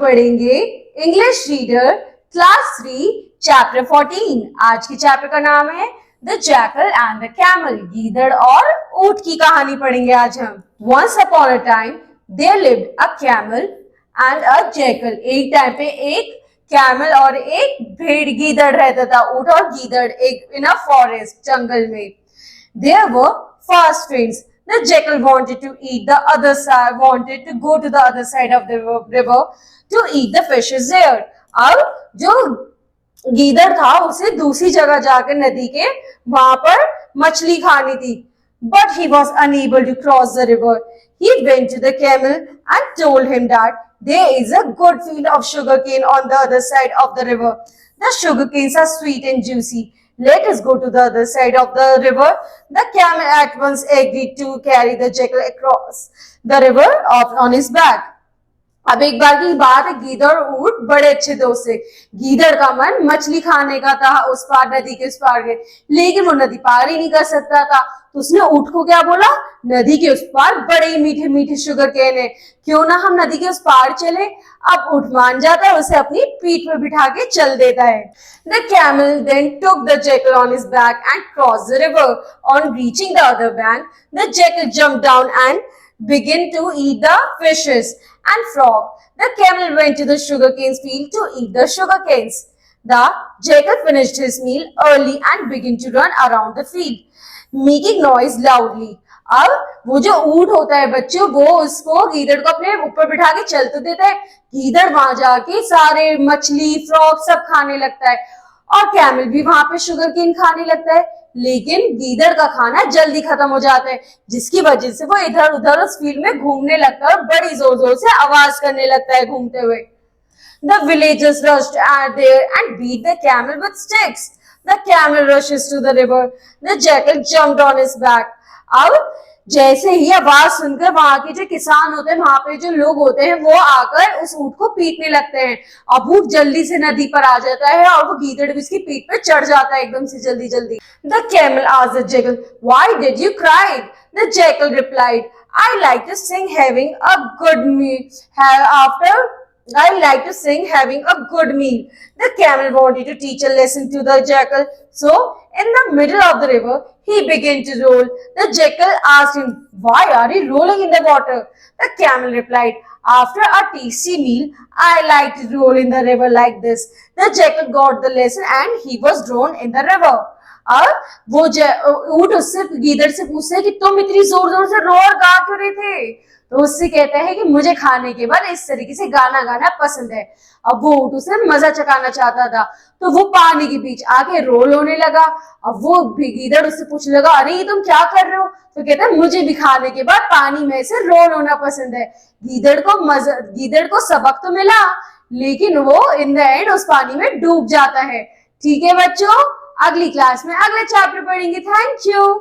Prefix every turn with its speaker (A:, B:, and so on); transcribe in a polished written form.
A: पढ़ेंगे English reader class 3 chapter 14। आज के चैप्टर का नाम है the jackal and the camel. गीदड़ और ऊंट की कहानी पढ़ेंगे आज हम। Once upon a time there lived a camel and a jackal. एक टाइम पे एक कैमल और एक भेड़ गीदड़ रहता था। ऊंट और गीदड़ एक इन अ फॉरेस्ट जंगल में। There were fast trains. The jackal wanted to eat the other side, wanted to go to the other side of the river to eat the fishes there. अब जो गीदड़ था उसे दूसरी जगह जाकर नदी के वहां पर मछली खानी थी. But he was unable to cross the river. He went to the camel and told him that there is a good field of sugarcane on the other side of the river. The sugarcanes are sweet and juicy. Let us go to the other side of the river. The camel at once agreed to carry the jackal across the river on his back. अब एक बार की बात है, गीदड़ और ऊंट बड़े अच्छे दोस्त थे। गीदड़ का मन मछली खाने का था उस पार नदी के उस पार के, लेकिन वो नदी पार ही नहीं कर सकता था। तो उसने ऊंट को क्या बोला, नदी के उस पार बड़े मीठे मीठे शुगर केन है, क्यों ना हम नदी के उस पार चले। अब ऊंट मान जाता है, उसे अपनी पीठ पर बिठा के चल देता है। The camel then took the jackal on his back and crossed the river. On reaching the other bank, the jackal jumped down and began to eat the fishes and frog. The camel went to the sugarcane field to eat the sugarcanes. The jackal finished his meal early and began to run around the field, making noise loudly. अब वो जो ऊंट होता है बच्चों, वो उसको गीदड़ को अपने ऊपर बिठा के चल तो देता है। गीदड़ वहां जाके सारे मछली फ्रॉग सब खाने लगता है और कैमल भी वहां पे शुगर केन खाने लगता है, लेकिन गीदड़ का खाना जल्दी खत्म हो जाता है, जिसकी वजह से वो इधर उधर उस फील्ड में घूमने लगता है और बड़ी जोर जोर से आवाज करने लगता है घूमते हुए। The villagers rushed there and beat the camel with sticks. The camel rushes to the river. The jackal jumped on his back. अब जैसे ही आवाज सुनकर वहां के जो किसान होते हैं, वहां पे जो लोग होते हैं, वो आकर उस ऊंट को पीटने लगते हैं। अब ऊंट जल्दी से नदी पर आ जाता है और वो गीदड़ भी उसकी पीठ पे चढ़ जाता है एकदम से जल्दी जल्दी। The camel asked the jackal, "Why did you cry?" The jackal replied, "I like to sing having a good meal. I like to sing having a good meal." The camel wanted to teach a lesson to the jackal, so in the middle of the river, he began to roll. The jackal asked him, "Why are you rolling in the water?" The camel replied, "After a tasty meal, I like to roll in the river like this." The jackal got the lesson and he was drawn in the river. अब वो ऊंट उससे गीदड़ से पूछता है कि तुम इतनी जोर जोर से रो और गा क्यों रहे थे? तो उससे कहता है कि मुझे खाने के बाद इस तरीके से गाना गाना पसंद है। अब वो ऊंट उसे मजा चकाना चाहता था, तो वो पानी के बीच आके रोल होने लगा। अब वो गीदड़ उससे पूछने लगा, अरे ये तुम क्या कर रहे हो? तो कहता है, मुझे भी खाने के बाद पानी में से रोल होना पसंद है। गीदड़ को सबक तो मिला, लेकिन वो इन द एंड उस पानी में डूब जाता है। ठीक है बच्चों, अगली क्लास में अगले चैप्टर पढ़ेंगे। Thank you.